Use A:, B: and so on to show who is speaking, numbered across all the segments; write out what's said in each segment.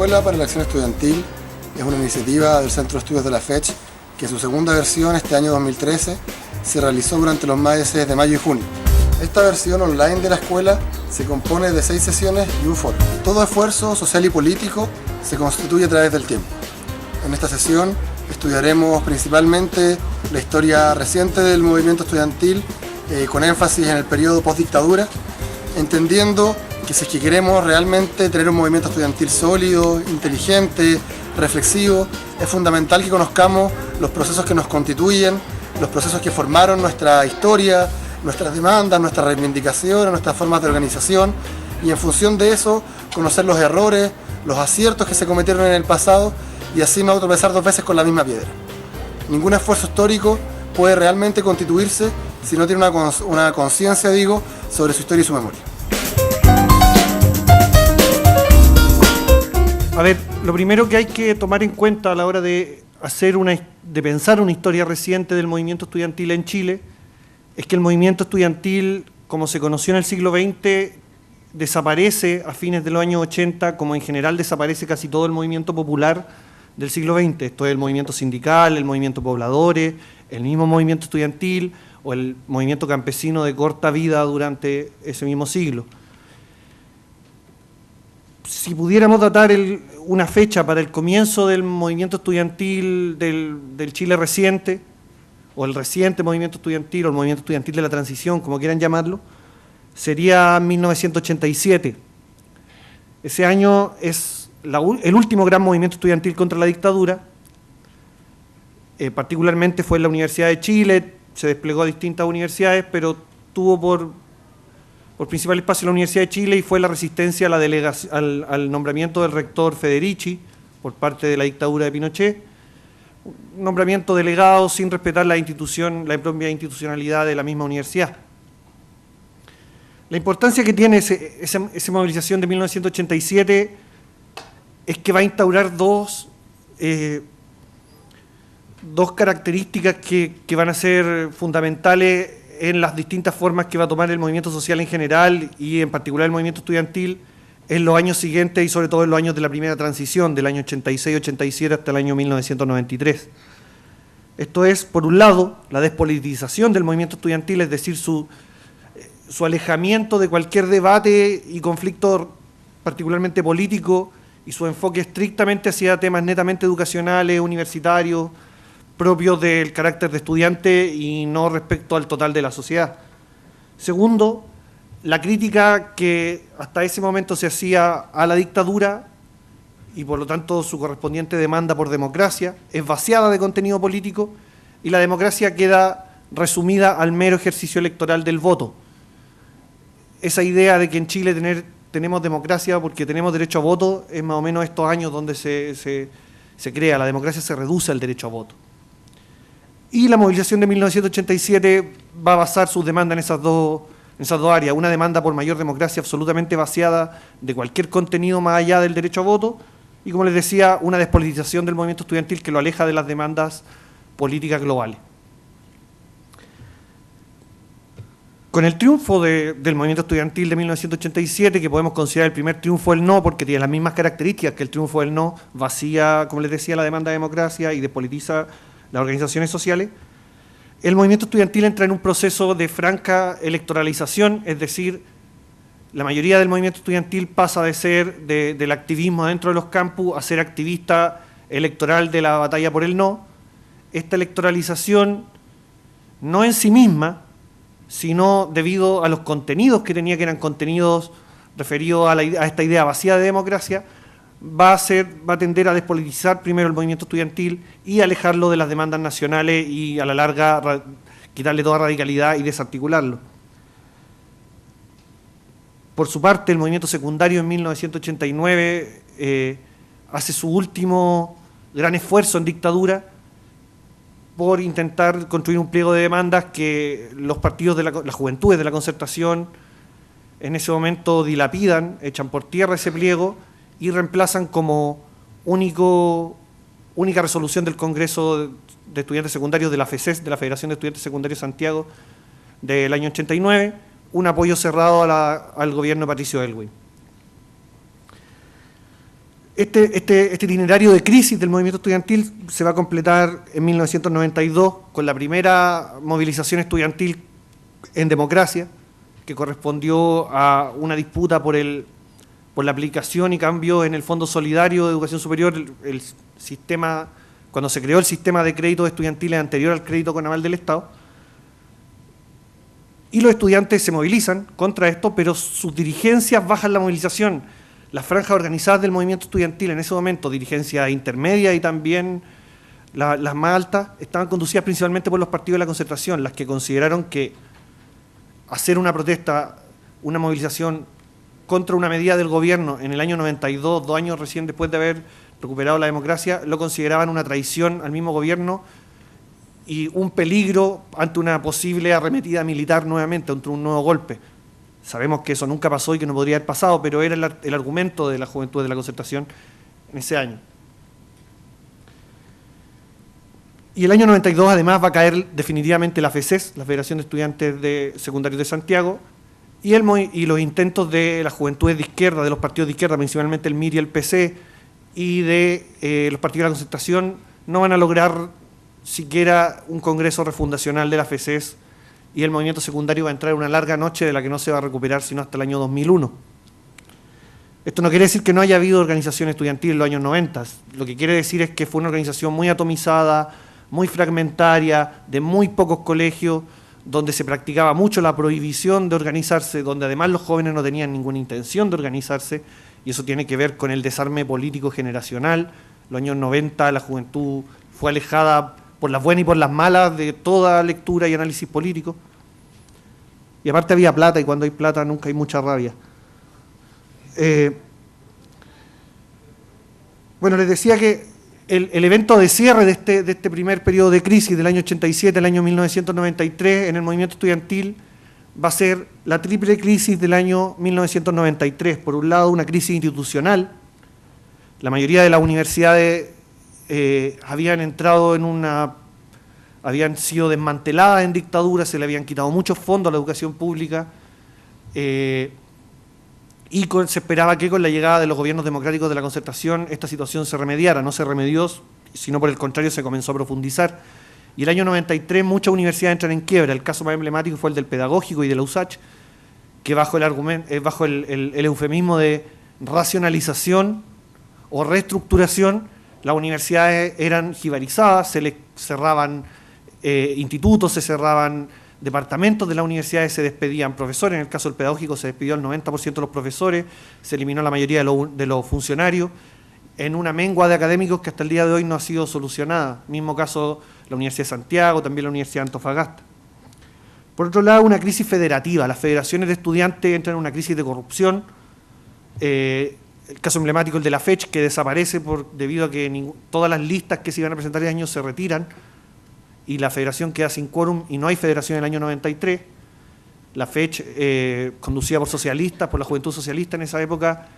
A: Escuela para la Acción Estudiantil es una iniciativa del Centro de Estudios de la FECH que en su segunda versión, este año 2013, se realizó durante los meses de mayo y junio. Esta versión online de la escuela se compone de 6 sesiones y un foro. Todo esfuerzo social y político se constituye a través del tiempo. En esta sesión estudiaremos principalmente la historia reciente del movimiento estudiantil con énfasis en el periodo postdictadura, entendiendo que si es que queremos realmente tener un movimiento estudiantil sólido, inteligente, reflexivo, es fundamental que conozcamos los procesos que nos constituyen, los procesos que formaron nuestra historia, nuestras demandas, nuestras reivindicaciones, nuestras formas de organización, y en función de eso conocer los errores, los aciertos que se cometieron en el pasado y así no tropezar 2 veces con la misma piedra. Ningún esfuerzo histórico puede realmente constituirse si no tiene una conciencia, sobre su historia y su memoria.
B: A ver, lo primero que hay que tomar en cuenta a la hora de pensar una historia reciente del movimiento estudiantil en Chile es que el movimiento estudiantil, como se conoció en el siglo XX, desaparece a fines de los años 80, como en general desaparece casi todo el movimiento popular del siglo XX. Esto es el movimiento sindical, el movimiento pobladores, el mismo movimiento estudiantil o el movimiento campesino de corta vida durante ese mismo siglo. Si pudiéramos datar una fecha para el comienzo del movimiento estudiantil del Chile reciente, o el reciente movimiento estudiantil, o el movimiento estudiantil de la transición, como quieran llamarlo, sería 1987. Ese año es el último gran movimiento estudiantil contra la dictadura, particularmente fue en la Universidad de Chile, se desplegó a distintas universidades, pero tuvo por principal espacio la Universidad de Chile y fue la resistencia a al nombramiento del rector Federici por parte de la dictadura de Pinochet, un nombramiento delegado sin respetar la propia institucionalidad de la misma universidad. La importancia que tiene esa movilización de 1987 es que va a instaurar dos características que van a ser fundamentales en las distintas formas que va a tomar el movimiento social en general y en particular el movimiento estudiantil en los años siguientes y sobre todo en los años de la primera transición, del año 86-87 hasta el año 1993. Esto es, por un lado, la despolitización del movimiento estudiantil, es decir, su alejamiento de cualquier debate y conflicto particularmente político y su enfoque estrictamente hacia temas netamente educacionales, universitarios, propios del carácter de estudiante y no respecto al total de la sociedad. Segundo, la crítica que hasta ese momento se hacía a la dictadura y por lo tanto su correspondiente demanda por democracia es vaciada de contenido político y la democracia queda resumida al mero ejercicio electoral del voto. Esa idea de que en Chile tenemos democracia porque tenemos derecho a voto es más o menos estos años donde se crea, la democracia se reduce al derecho a voto. Y la movilización de 1987 va a basar sus demandas en esas dos áreas, una demanda por mayor democracia absolutamente vaciada de cualquier contenido más allá del derecho a voto y, como les decía, una despolitización del movimiento estudiantil que lo aleja de las demandas políticas globales. Con el triunfo del movimiento estudiantil de 1987, que podemos considerar el primer triunfo del no, porque tiene las mismas características que el triunfo del no, vacía, como les decía, la demanda de democracia y despolitiza las organizaciones sociales, el movimiento estudiantil entra en un proceso de franca electoralización, es decir, la mayoría del movimiento estudiantil pasa de ser del activismo dentro de los campus a ser activista electoral de la batalla por el no. Esta electoralización, no en sí misma, sino debido a los contenidos que tenía, que eran contenidos referidos a esta idea vacía de democracia, va a tender a despolitizar primero el movimiento estudiantil y alejarlo de las demandas nacionales y a la larga quitarle toda radicalidad y desarticularlo. Por su parte, el movimiento secundario en 1989 hace su último gran esfuerzo en dictadura por intentar construir un pliego de demandas que los partidos de las juventudes de la Concertación en ese momento dilapidan, echan por tierra ese pliego y reemplazan como única resolución del Congreso de Estudiantes Secundarios de la FESES, de la Federación de Estudiantes Secundarios Santiago, del año 89, un apoyo cerrado al gobierno de Patricio Aylwin. Este itinerario de crisis del movimiento estudiantil se va a completar en 1992 con la primera movilización estudiantil en democracia, que correspondió a una disputa por la aplicación y cambio en el Fondo Solidario de Educación Superior, el sistema, cuando se creó el sistema de créditos estudiantiles anterior al crédito con aval del Estado. Y los estudiantes se movilizan contra esto, pero sus dirigencias bajan la movilización. Las franjas organizadas del movimiento estudiantil en ese momento, dirigencia intermedia y también las más altas, estaban conducidas principalmente por los partidos de la Concertación, las que consideraron que hacer una protesta, una movilización contra una medida del gobierno en el año 92, 2 años recién después de haber recuperado la democracia, lo consideraban una traición al mismo gobierno y un peligro ante una posible arremetida militar nuevamente, ante un nuevo golpe. Sabemos que eso nunca pasó y que no podría haber pasado, pero era el argumento de la juventud de la Concertación en ese año. Y el año 92 además va a caer definitivamente la FESES, la Federación de Estudiantes de Secundarios de Santiago, y los intentos de las juventudes de izquierda, de los partidos de izquierda, principalmente el MIR y el PC, y de los partidos de la Concertación, no van a lograr siquiera un congreso refundacional de la FESES, y el movimiento secundario va a entrar en una larga noche de la que no se va a recuperar sino hasta el año 2001. Esto no quiere decir que no haya habido organización estudiantil en los años 90, lo que quiere decir es que fue una organización muy atomizada, muy fragmentaria, de muy pocos colegios, donde se practicaba mucho la prohibición de organizarse, donde además los jóvenes no tenían ninguna intención de organizarse, y eso tiene que ver con el desarme político generacional. Los años 90 la juventud fue alejada por las buenas y por las malas de toda lectura y análisis político. Y aparte había plata, y cuando hay plata nunca hay mucha rabia. Bueno, les decía que el evento de cierre de este primer periodo de crisis del año 87 al año 1993 en el movimiento estudiantil va a ser la triple crisis del año 1993. Por un lado, una crisis institucional. La mayoría de las universidades habían sido desmanteladas en dictadura, se le habían quitado muchos fondos a la educación pública, y se esperaba que con la llegada de los gobiernos democráticos de la Concertación esta situación se remediara. No se remedió, sino por el contrario se comenzó a profundizar. Y el año 93 muchas universidades entran en quiebra. El caso más emblemático fue el del Pedagógico y de la USACH, que bajo el eufemismo de racionalización o reestructuración, las universidades eran jibarizadas, se les cerraban institutos, se cerraban departamentos de las universidades, se despedían profesores. En el caso del Pedagógico se despidió el 90% de los profesores, se eliminó la mayoría de los funcionarios, en una mengua de académicos que hasta el día de hoy no ha sido solucionada. Mismo caso la Universidad de Santiago, también la Universidad de Antofagasta. Por otro lado, una crisis federativa. Las federaciones de estudiantes entran en una crisis de corrupción. El caso emblemático, el de la FECH, que desaparece debido a que todas las listas que se iban a presentar ese año se retiran y la federación queda sin quórum y no hay federación en el año 93. La FECH, conducida por socialistas, por la juventud socialista en esa época,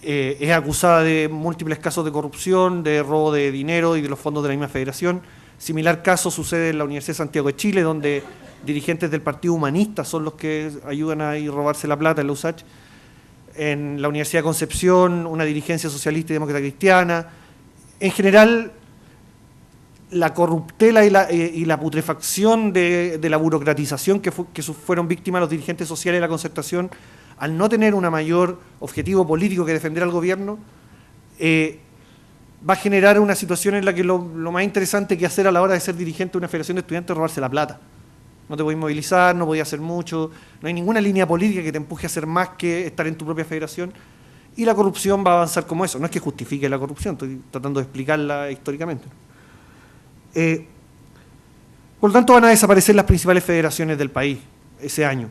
B: es acusada de múltiples casos de corrupción, de robo de dinero y de los fondos de la misma federación. Similar caso sucede en la Universidad de Santiago de Chile, donde dirigentes del Partido Humanista son los que ayudan a robarse la plata en la USACH. En la Universidad de Concepción, una dirigencia socialista y demócrata cristiana. En general, la corruptela y la putrefacción de la burocratización que fueron víctimas los dirigentes sociales de la Concertación, al no tener un mayor objetivo político que defender al gobierno, va a generar una situación en la que lo más interesante que hacer a la hora de ser dirigente de una federación de estudiantes es robarse la plata. No te podés movilizar, no podés hacer mucho, no hay ninguna línea política que te empuje a hacer más que estar en tu propia federación, y la corrupción va a avanzar como eso. No es que justifique la corrupción, estoy tratando de explicarla históricamente. Por lo tanto, van a desaparecer las principales federaciones del país ese año.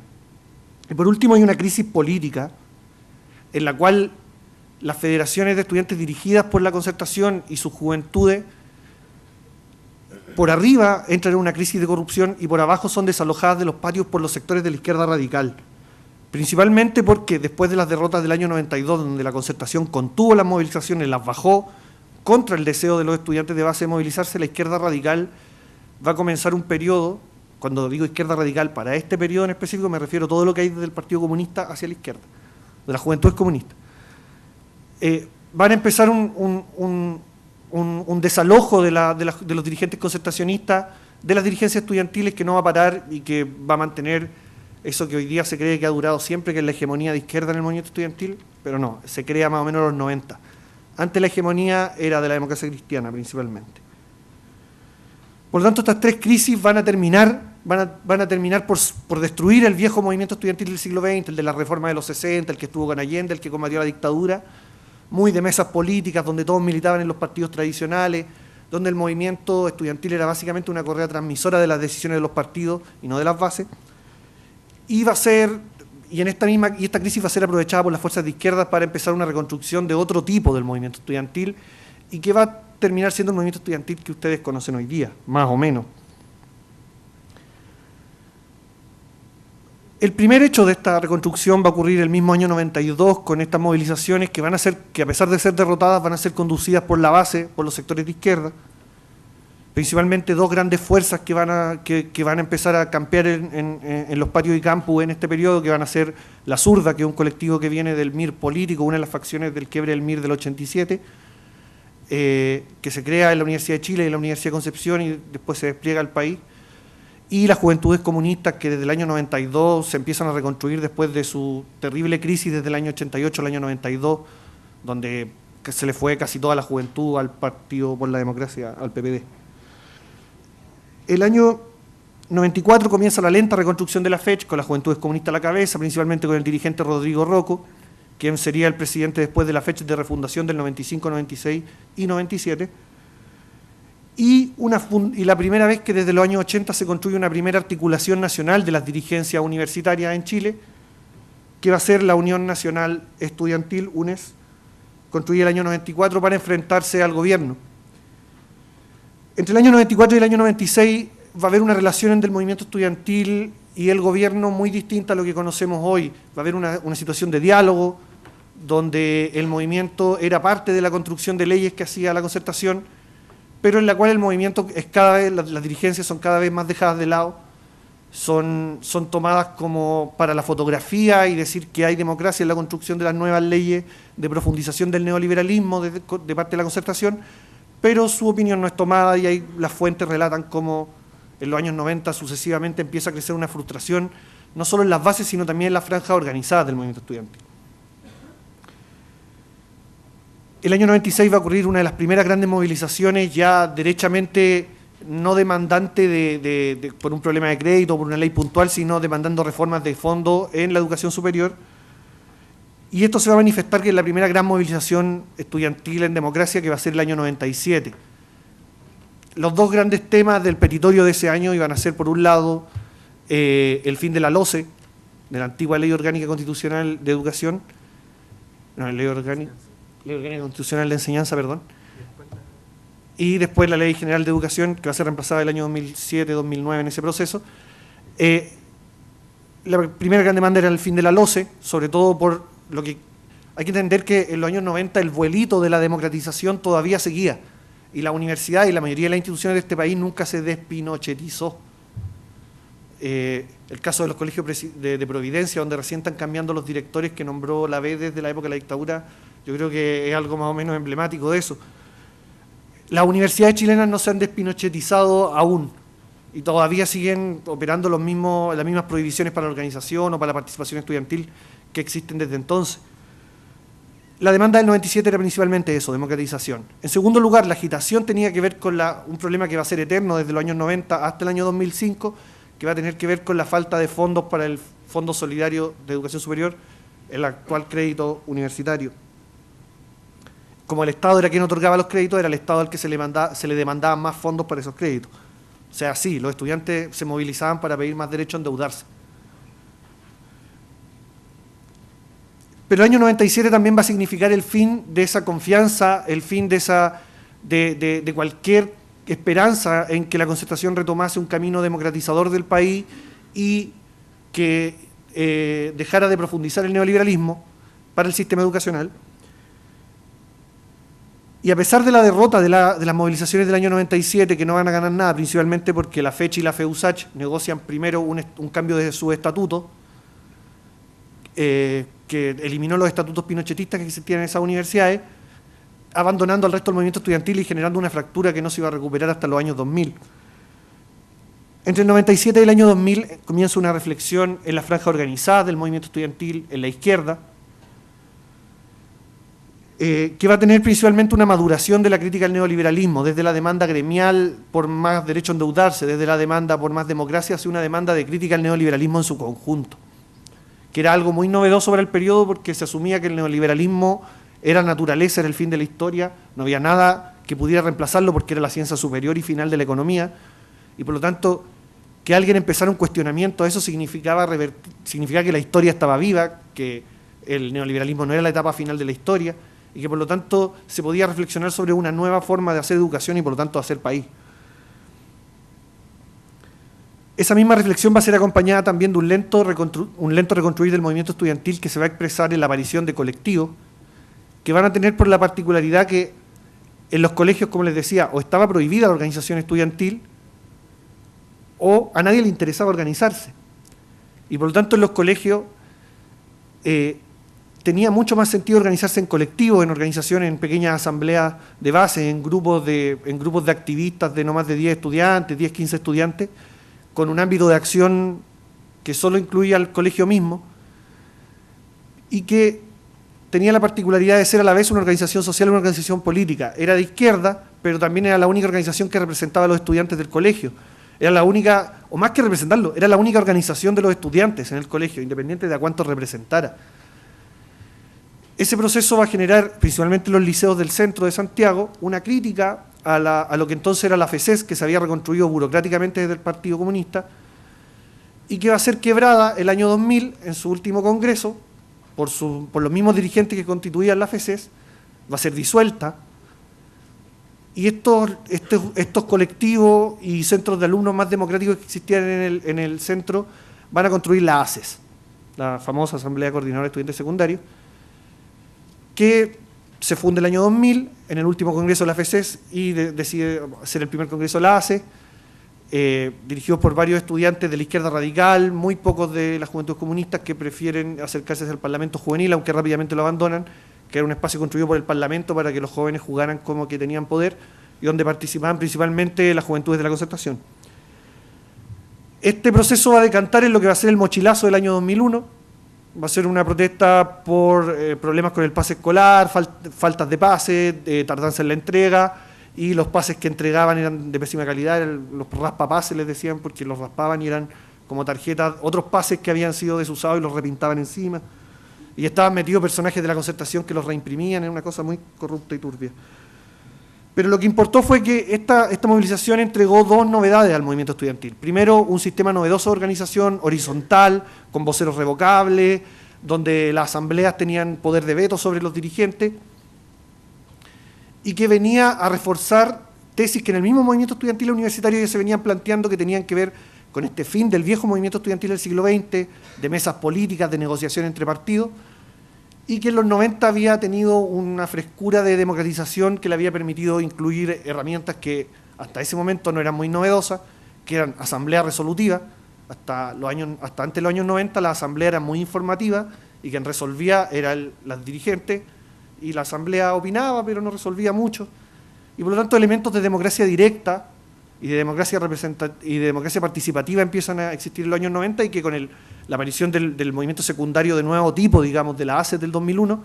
B: Y por último, hay una crisis política en la cual las federaciones de estudiantes dirigidas por la Concertación y sus juventudes, por arriba entran en una crisis de corrupción y por abajo son desalojadas de los patios por los sectores de la izquierda radical. Principalmente porque después de las derrotas del año 92, donde la Concertación contuvo las movilizaciones, las bajó contra el deseo de los estudiantes de base de movilizarse, la izquierda radical va a comenzar un periodo. Cuando digo izquierda radical, para este periodo en específico me refiero a todo lo que hay desde el Partido Comunista hacia la izquierda, de las juventudes comunistas. van a empezar un desalojo de los dirigentes concertacionistas, de las dirigencias estudiantiles, que no va a parar y que va a mantener eso que hoy día se cree que ha durado siempre, que es la hegemonía de izquierda en el movimiento estudiantil, pero no, se crea más o menos en los 90. Antes la hegemonía era de la democracia cristiana principalmente. Por lo tanto, estas tres crisis van a terminar por destruir el viejo movimiento estudiantil del siglo XX, el de la reforma de los 60, el que estuvo con Allende, el que combatió la dictadura, muy de mesas políticas, donde todos militaban en los partidos tradicionales, donde el movimiento estudiantil era básicamente una correa transmisora de las decisiones de los partidos y no de las bases. Y esta crisis va a ser aprovechada por las fuerzas de izquierda para empezar una reconstrucción de otro tipo del movimiento estudiantil y que va a terminar siendo el movimiento estudiantil que ustedes conocen hoy día, más o menos. El primer hecho de esta reconstrucción va a ocurrir el mismo año 92 con estas movilizaciones que a pesar de ser derrotadas, van a ser conducidas por la base, por los sectores de izquierda, principalmente dos grandes fuerzas que van a empezar a campear en los patios y campus en este periodo, que van a ser la Zurda, que es un colectivo que viene del MIR político, una de las facciones del quiebre del MIR del 87, que se crea en la Universidad de Chile y en la Universidad de Concepción y después se despliega al país, y las Juventudes Comunistas, que desde el año 92 se empiezan a reconstruir después de su terrible crisis desde el año 88 al año 92, donde se le fue casi toda la juventud al Partido por la Democracia, al PPD. El año 94 comienza la lenta reconstrucción de la FECH, con las Juventudes Comunistas a la cabeza, principalmente con el dirigente Rodrigo Rocco, quien sería el presidente después de la FECH de refundación del 95, 96 y 97, y la primera vez que desde los años 80 se construye una primera articulación nacional de las dirigencias universitarias en Chile, que va a ser la Unión Nacional Estudiantil, UNES, construida el año 94 para enfrentarse al gobierno. Entre el año 94 y el año 96 va a haber una relación entre el movimiento estudiantil y el gobierno muy distinta a lo que conocemos hoy. Va a haber una situación de diálogo, donde el movimiento era parte de la construcción de leyes que hacía la concertación, pero en la cual el movimiento las dirigencias son cada vez más dejadas de lado, son tomadas como para la fotografía y decir que hay democracia en la construcción de las nuevas leyes de profundización del neoliberalismo de parte de la concertación, pero su opinión no es tomada y ahí las fuentes relatan cómo en los años 90 sucesivamente empieza a crecer una frustración, no solo en las bases, sino también en las franjas organizadas del movimiento estudiantil. El año 96 va a ocurrir una de las primeras grandes movilizaciones ya derechamente no demandante por un problema de crédito o por una ley puntual, sino demandando reformas de fondo en la educación superior. Y esto se va a manifestar que es la primera gran movilización estudiantil en democracia, que va a ser el año 97. Los dos grandes temas del petitorio de ese año iban a ser, por un lado, el fin de la LOCE, de la antigua Ley Orgánica Constitucional de Educación, Ley Orgánica Constitucional de Enseñanza, perdón, y después la Ley General de Educación, que va a ser reemplazada el año 2007-2009 en ese proceso. La primera gran demanda era el fin de la LOCE, sobre todo por lo que hay que entender que en los años 90 el vuelito de la democratización todavía seguía, y la universidad y la mayoría de las instituciones de este país nunca se despinochetizó. El caso de los colegios de Providencia, donde recién están cambiando los directores que nombró la B desde la época de la dictadura, yo creo que es algo más o menos emblemático de eso. Las universidades chilenas no se han despinochetizado aún y todavía siguen operando las mismas prohibiciones para la organización o para la participación estudiantil que existen desde entonces. La demanda del 97 era principalmente eso, democratización. En segundo lugar, la agitación tenía que ver con un problema que va a ser eterno desde los años 90 hasta el año 2005, que va a tener que ver con la falta de fondos para el Fondo Solidario de Educación Superior, el actual crédito universitario. Como el Estado era quien otorgaba los créditos, era el Estado al que se le demandaban más fondos para esos créditos. O sea, sí, los estudiantes se movilizaban para pedir más derecho a endeudarse. Pero el año 97 también va a significar el fin de esa confianza, el fin de cualquier esperanza en que la concertación retomase un camino democratizador del país y que dejara de profundizar el neoliberalismo para el sistema educacional. Y a pesar de la derrota de las movilizaciones del año 97, que no van a ganar nada, principalmente porque la FECH y la FEUSACH negocian primero un cambio de su estatuto, que eliminó los estatutos pinochetistas que existían en esas universidades, abandonando al resto del movimiento estudiantil y generando una fractura que no se iba a recuperar hasta los años 2000. Entre el 97 y el año 2000 comienza una reflexión en la franja organizada del movimiento estudiantil, en la izquierda, que va a tener principalmente una maduración de la crítica al neoliberalismo, desde la demanda gremial por más derecho a endeudarse, desde la demanda por más democracia, hacia una demanda de crítica al neoliberalismo en su conjunto, que era algo muy novedoso para el periodo porque se asumía que el neoliberalismo era naturaleza, era el fin de la historia, no había nada que pudiera reemplazarlo porque era la ciencia superior y final de la economía, y por lo tanto que alguien empezara un cuestionamiento a eso significaba que la historia estaba viva, que el neoliberalismo no era la etapa final de la historia, y que por lo tanto se podía reflexionar sobre una nueva forma de hacer educación y por lo tanto hacer país. Esa misma reflexión va a ser acompañada también de un lento reconstruir del movimiento estudiantil que se va a expresar en la aparición de colectivos que van a tener por la particularidad que en los colegios, como les decía, o estaba prohibida la organización estudiantil o a nadie le interesaba organizarse. Y por lo tanto en los colegios tenía mucho más sentido organizarse en colectivos, en organizaciones, en pequeñas asambleas de base, en grupos de activistas de no más de 10 estudiantes, 10, 15 estudiantes, con un ámbito de acción que solo incluía al colegio mismo y que tenía la particularidad de ser a la vez una organización social y una organización política. Era de izquierda, pero también era la única organización que representaba a los estudiantes del colegio. Era la única, o más que representarlo, era la única organización de los estudiantes en el colegio, independiente de a cuántos representara. Ese proceso va a generar, principalmente en los liceos del centro de Santiago, una crítica a lo que entonces era la FECES, que se había reconstruido burocráticamente desde el Partido Comunista, y que va a ser quebrada el año 2000, en su último congreso, por los mismos dirigentes que constituían la FECES, va a ser disuelta, y estos colectivos y centros de alumnos más democráticos que existían en el centro van a construir la ACES, la famosa Asamblea Coordinadora de Estudiantes Secundarios, que se funda el año 2000 en el último congreso de la FECES y decide ser el primer congreso de la ACE, dirigidos por varios estudiantes de la izquierda radical, muy pocos de las juventudes comunistas que prefieren acercarse al Parlamento juvenil, aunque rápidamente lo abandonan, que era un espacio construido por el Parlamento para que los jóvenes jugaran como que tenían poder y donde participaban principalmente las juventudes de la Concertación. Este proceso va a decantar en lo que va a ser el mochilazo del año 2001, va a ser una protesta por problemas con el pase escolar, faltas de pase, tardanza en la entrega, y los pases que entregaban eran de pésima calidad, los raspapases les decían, porque los raspaban y eran como tarjetas, otros pases que habían sido desusados y los repintaban encima. Y estaban metidos personajes de la Concertación que los reimprimían, era una cosa muy corrupta y turbia. Pero lo que importó fue que esta movilización entregó dos novedades al movimiento estudiantil. Primero, un sistema novedoso de organización horizontal, con voceros revocables, donde las asambleas tenían poder de veto sobre los dirigentes, y que venía a reforzar tesis que en el mismo movimiento estudiantil universitario ya se venían planteando que tenían que ver con este fin del viejo movimiento estudiantil del siglo XX, de mesas políticas, de negociación entre partidos, y que en los 90 había tenido una frescura de democratización que le había permitido incluir herramientas que hasta ese momento no eran muy novedosas, que eran asamblea resolutiva. Hasta antes de los años 90 la asamblea era muy informativa y quien resolvía eran las dirigentes y la asamblea opinaba pero no resolvía mucho. Y por lo tanto elementos de democracia directa y de democracia participativa empiezan a existir en los años 90 y que con la aparición del movimiento secundario de nuevo tipo, digamos, de la ACE del 2001,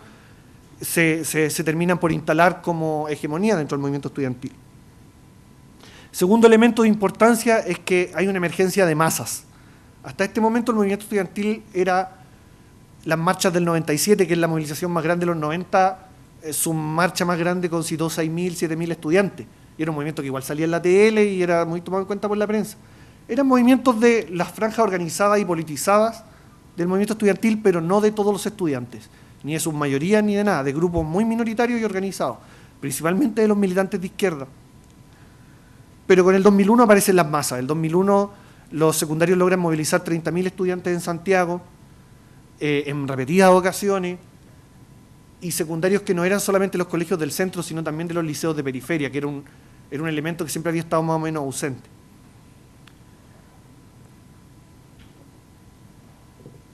B: se terminan por instalar como hegemonía dentro del movimiento estudiantil. Segundo elemento de importancia es que hay una emergencia de masas. Hasta este momento el movimiento estudiantil era las marchas del 97, que es la movilización más grande de los 90, su marcha más grande concitó 6.000, 7.000 estudiantes. Y era un movimiento que igual salía en la TL y era muy tomado en cuenta por la prensa. Eran movimientos de las franjas organizadas y politizadas del movimiento estudiantil, pero no de todos los estudiantes, ni de sus mayorías ni de nada, de grupos muy minoritarios y organizados, principalmente de los militantes de izquierda. Pero con el 2001 aparecen las masas. El 2001 los secundarios logran movilizar 30.000 estudiantes en Santiago, en repetidas ocasiones, y secundarios que no eran solamente los colegios del centro, sino también de los liceos de periferia, que era un elemento que siempre había estado más o menos ausente.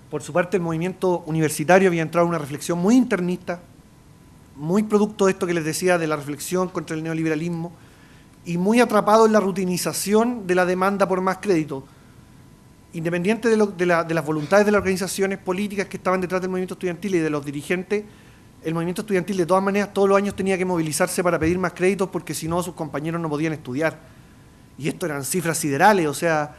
B: Por su parte, el movimiento universitario había entrado en una reflexión muy internista, muy producto de esto que les decía, de la reflexión contra el neoliberalismo, y muy atrapado en la rutinización de la demanda por más crédito. Independiente de las voluntades de las organizaciones políticas que estaban detrás del movimiento estudiantil y de los dirigentes, el movimiento estudiantil de todas maneras todos los años tenía que movilizarse para pedir más créditos porque si no sus compañeros no podían estudiar. Y esto eran cifras siderales, o sea,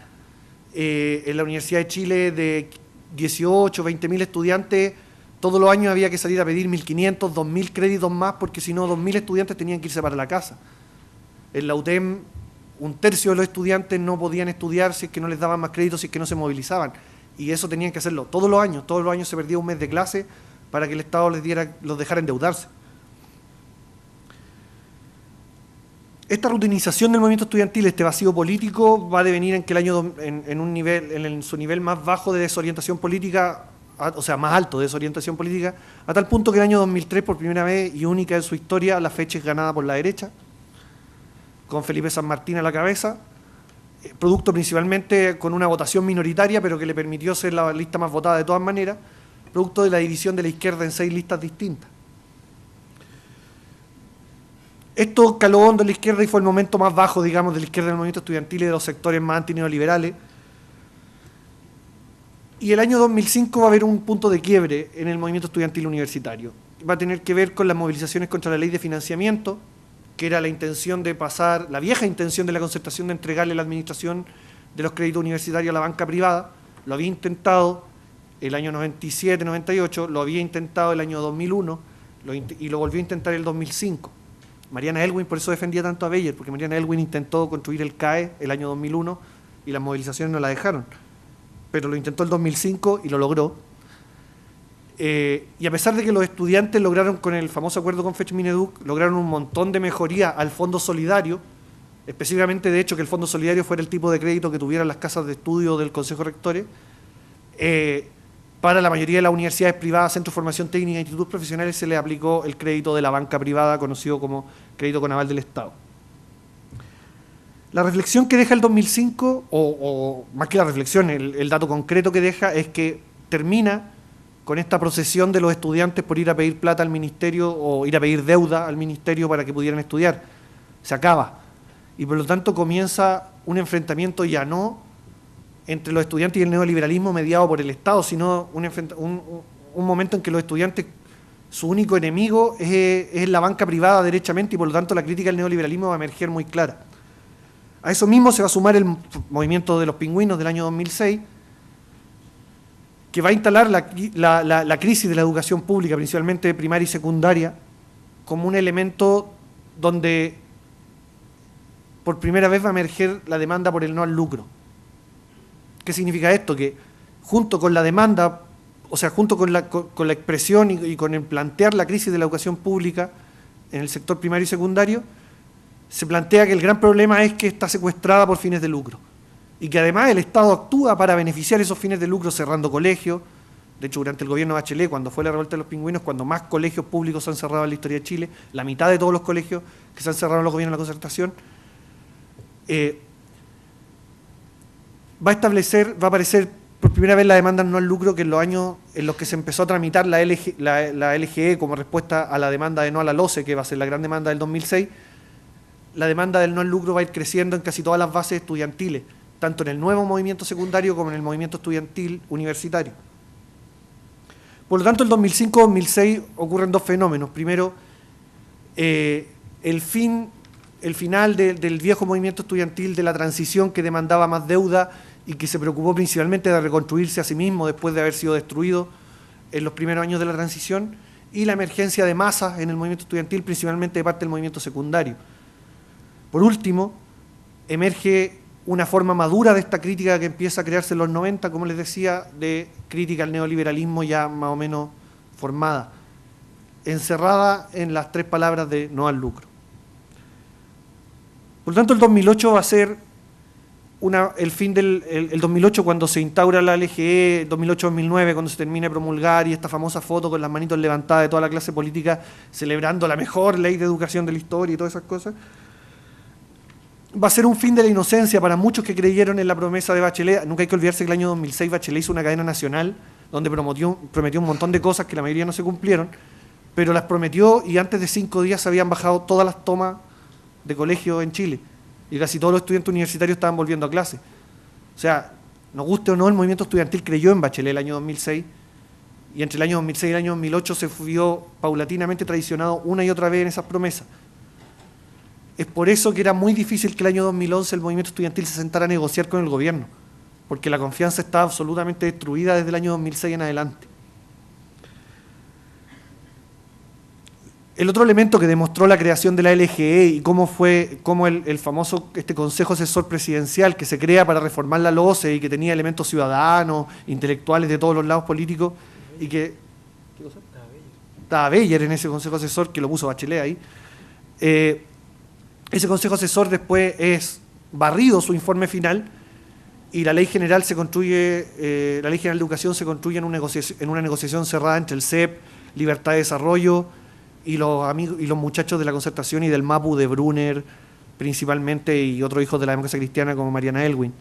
B: en la Universidad de Chile de 18, 20.000 estudiantes, todos los años había que salir a pedir 1.500, 2.000 créditos más porque si no 2.000 estudiantes tenían que irse para la casa. En la UTEM, un tercio de los estudiantes no podían estudiar si es que no les daban más créditos, si es que no se movilizaban. Y eso tenían que hacerlo todos los años se perdía un mes de clase para que el Estado los dejara endeudarse. Esta rutinización del movimiento estudiantil, este vacío político, va a devenir en que el año en su nivel más bajo de desorientación política, o sea, más alto de desorientación política, a tal punto que el año 2003, por primera vez y única en su historia, la fecha es ganada por la derecha, con Felipe San Martín a la cabeza, producto principalmente con una votación minoritaria, pero que le permitió ser la lista más votada de todas maneras, producto de la división de la izquierda en 6 listas distintas. Esto caló hondo en la izquierda y fue el momento más bajo, digamos, de la izquierda del movimiento estudiantil y de los sectores más antineoliberales. Y el año 2005 va a haber un punto de quiebre en el movimiento estudiantil universitario. Va a tener que ver con las movilizaciones contra la ley de financiamiento, que era la intención de pasar, la vieja intención de la Concertación de entregarle la administración de los créditos universitarios a la banca privada. Lo había intentado el año 97, 98, lo había intentado el año 2001 y lo volvió a intentar el 2005. Mariana Elwin por eso defendía tanto a Beyer, porque Mariana Elwin intentó construir el CAE el año 2001 y las movilizaciones no la dejaron. Pero lo intentó el 2005 y lo logró. Y a pesar de que los estudiantes lograron, con el famoso acuerdo con FECH-Mineduc, lograron un montón de mejoría al Fondo Solidario, específicamente de hecho que el Fondo Solidario fuera el tipo de crédito que tuvieran las casas de estudio del Consejo Rectores, para la mayoría de las universidades privadas, centros de formación técnica e institutos profesionales se les aplicó el crédito de la banca privada, conocido como crédito con aval del Estado. La reflexión que deja el 2005, o más que la reflexión, el dato concreto que deja es que termina con esta procesión de los estudiantes por ir a pedir plata al ministerio o ir a pedir deuda al ministerio para que pudieran estudiar. Se acaba. Y por lo tanto comienza un enfrentamiento ya no entre los estudiantes y el neoliberalismo mediado por el Estado, sino un momento en que los estudiantes, su único enemigo es la banca privada derechamente y por lo tanto la crítica al neoliberalismo va a emerger muy clara. A eso mismo se va a sumar el movimiento de los pingüinos del año 2006, que va a instalar la crisis de la educación pública, principalmente primaria y secundaria, como un elemento donde por primera vez va a emerger la demanda por el no al lucro. ¿Qué significa esto? Que junto con la demanda, o sea, junto con la expresión y con el plantear la crisis de la educación pública en el sector primario y secundario, se plantea que el gran problema es que está secuestrada por fines de lucro y que además el Estado actúa para beneficiar esos fines de lucro cerrando colegios. De hecho, durante el gobierno de Bachelet, cuando fue la revuelta de los pingüinos, cuando más colegios públicos se han cerrado en la historia de Chile, la mitad de todos los colegios que se han cerrado en los gobiernos de la Concertación, va a aparecer por primera vez la demanda no al lucro, que en los años en los que se empezó a tramitar la LGE como respuesta a la demanda de no a la LOCE, que va a ser la gran demanda del 2006, la demanda del no al lucro va a ir creciendo en casi todas las bases estudiantiles, tanto en el nuevo movimiento secundario como en el movimiento estudiantil universitario. Por lo tanto, el 2005-2006 ocurren dos fenómenos. Primero, el final del viejo movimiento estudiantil, de la transición que demandaba más deuda y que se preocupó principalmente de reconstruirse a sí mismo después de haber sido destruido en los primeros años de la transición, y la emergencia de masas en el movimiento estudiantil, principalmente de parte del movimiento secundario. Por último, emerge una forma madura de esta crítica que empieza a crearse en los 90, como les decía, de crítica al neoliberalismo ya más o menos formada, encerrada en las 3 palabras de no al lucro. Por lo tanto, el 2008 va a ser el fin el 2008, cuando se instaura la LGE, 2008-2009, cuando se termina de promulgar, y esta famosa foto con las manitos levantadas de toda la clase política celebrando la mejor ley de educación de la historia y todas esas cosas, va a ser un fin de la inocencia para muchos que creyeron en la promesa de Bachelet. Nunca hay que olvidarse que el año 2006 Bachelet hizo una cadena nacional donde prometió un montón de cosas que la mayoría no se cumplieron, pero las prometió y antes de 5 días se habían bajado todas las tomas de colegios en Chile y casi todos los estudiantes universitarios estaban volviendo a clase. O sea, nos guste o no, el movimiento estudiantil creyó en Bachelet el año 2006 y entre el año 2006 y el año 2008 se vio paulatinamente traicionado una y otra vez en esas promesas. Es por eso que era muy difícil que el año 2011 el movimiento estudiantil se sentara a negociar con el gobierno, porque la confianza estaba absolutamente destruida desde el año 2006 en adelante. El otro elemento que demostró la creación de la LGE y cómo el famoso Consejo Asesor Presidencial que se crea para reformar la LOCE y que tenía elementos ciudadanos, intelectuales de todos los lados políticos y que... ¿Qué cosa? Estaba Beyer en ese Consejo Asesor, que lo puso Bachelet ahí. Ese Consejo Asesor después es barrido su informe final y la Ley General se construye, la Ley General de Educación se construye en una negociación cerrada entre el CEP, Libertad de Desarrollo y los muchachos de la Concertación y del MAPU de Brunner, principalmente, y otros hijos de la democracia cristiana como Mariana Elwin.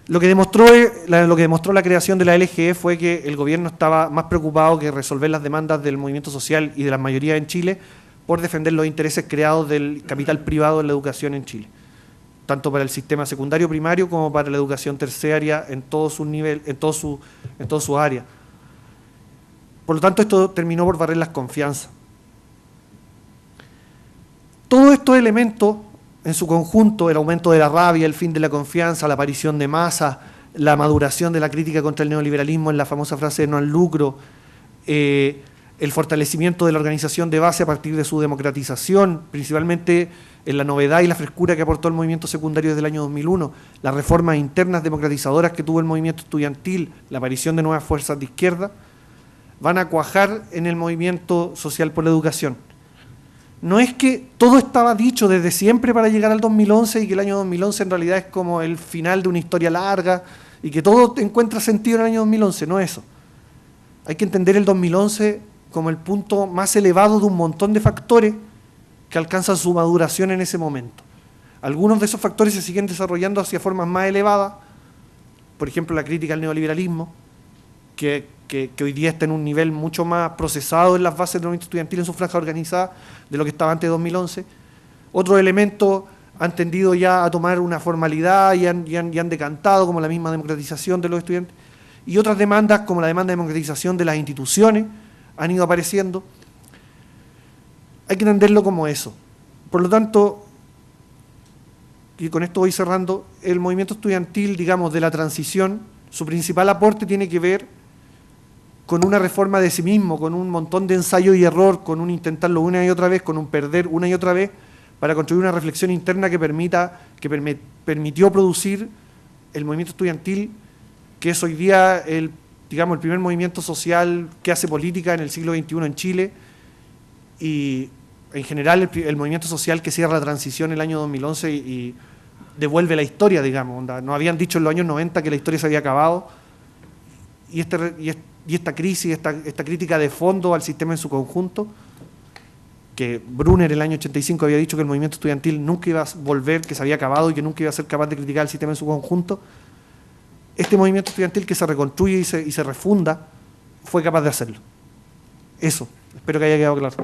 B: Lo que demostró la creación de la LGE fue que el gobierno estaba más preocupado que resolver las demandas del movimiento social y de la mayoría en Chile por defender los intereses creados del capital privado en la educación en Chile, tanto para el sistema secundario primario como para la educación terciaria en todos sus niveles, en todas sus áreas. Por lo tanto, esto terminó por barrer las confianzas. Todos estos elementos, en su conjunto, el aumento de la rabia, el fin de la confianza, la aparición de masas, la maduración de la crítica contra el neoliberalismo en la famosa frase de no al lucro, el fortalecimiento de la organización de base a partir de su democratización, principalmente en la novedad y la frescura que aportó el movimiento secundario desde el año 2001, las reformas internas democratizadoras que tuvo el movimiento estudiantil, la aparición de nuevas fuerzas de izquierda, van a cuajar en el movimiento social por la educación. No es que todo estaba dicho desde siempre para llegar al 2011 y que el año 2011 en realidad es como el final de una historia larga y que todo encuentra sentido en el año 2011, no es eso. Hay que entender el 2011 como el punto más elevado de un montón de factores que alcanzan su maduración en ese momento. Algunos de esos factores se siguen desarrollando hacia formas más elevadas, por ejemplo la crítica al neoliberalismo, que hoy día está en un nivel mucho más procesado en las bases del movimiento estudiantil en su franja organizada de lo que estaba antes de 2011. Otros elementos han tendido ya a tomar una formalidad y han decantado, como la misma democratización de los estudiantes. Y otras demandas, como la demanda de democratización de las instituciones, han ido apareciendo. Hay que entenderlo como eso. Por lo tanto, y con esto voy cerrando, el movimiento estudiantil, digamos, de la transición, su principal aporte tiene que ver con una reforma de sí mismo, con un montón de ensayo y error, con un intentarlo una y otra vez, con un perder una y otra vez, para construir una reflexión interna que permitió producir el movimiento estudiantil, que es hoy día el primer movimiento social que hace política en el siglo XXI en Chile, y en general el movimiento social que cierra la transición el año 2011 y devuelve la historia, digamos. Nos habían dicho en los años 90 que la historia se había acabado, y esta crisis, esta crítica de fondo al sistema en su conjunto, que Brunner en el año 85 había dicho que el movimiento estudiantil nunca iba a volver, que se había acabado y que nunca iba a ser capaz de criticar el sistema en su conjunto, este movimiento estudiantil que se reconstruye y se refunda fue capaz de hacerlo. Eso, espero que haya quedado claro.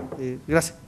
B: Gracias.